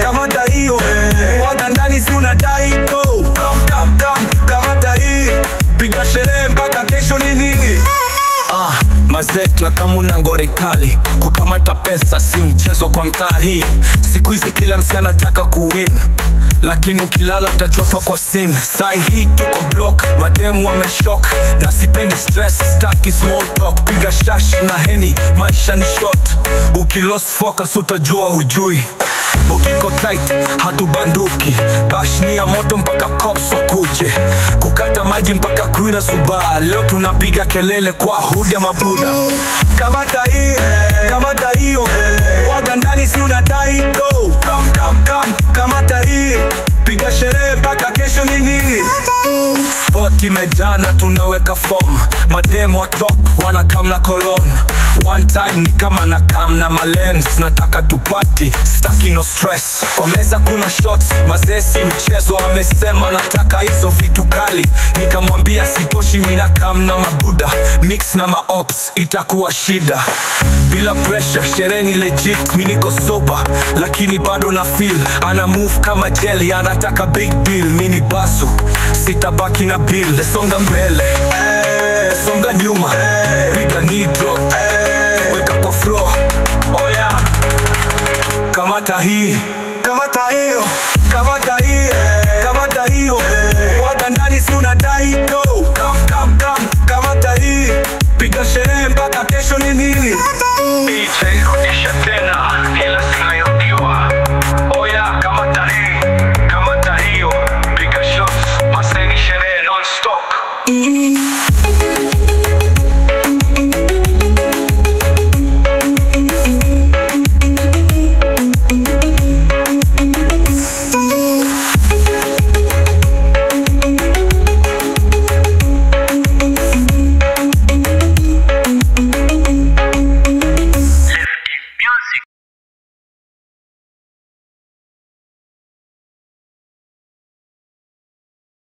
Kamata hiyo waga ndani si unadai go. Kamata hii, piga sherehe mpaka kesho ni nini. Mazet na kamuna ngore kali, kukamata pesa si mchezo kwa mtaa hii. Siku hizi kila msi anataka kuwin, lakini ukilala utachoka kwa sim. Sai hii tuko block, mademu wameshock, na sipendi stress, staki small talk. Piga shash na heni, maisha ni short. Ukilost focus utajua hujui. Ukiko tight, hatubanduki. Bash ni ya moto mpaka cops wakuje. Kukata maji mpaka kuina subaa. Leo tunapiga kelele kwa hudia mabuda. Kamata hiyo waga ndani si unadai go. Kamata hii, piga sherehe mpaka kesho ni nini. Spot imejana tunaweka form, mademo wa top wanakam na cologne. One time ni kama nakam na malens, nataka tupati, staki no stress. Kwa meza kuna shots, mazee si mchezo. Amesema nataka hizo vitu kali, nikamwambia sitoshi mina kam na mabuda. Mix na maops, itakuwa shida. Bila pressure, sherehe ni legit, mi niko sober, lakini bado na feel. Ana move kama jelly, anataka big deal. Mini basu, sitabaki na bill. Songa mbele, songa nyuma, piga knee drop, weka kwa floor. Oh yeah, kamata hii.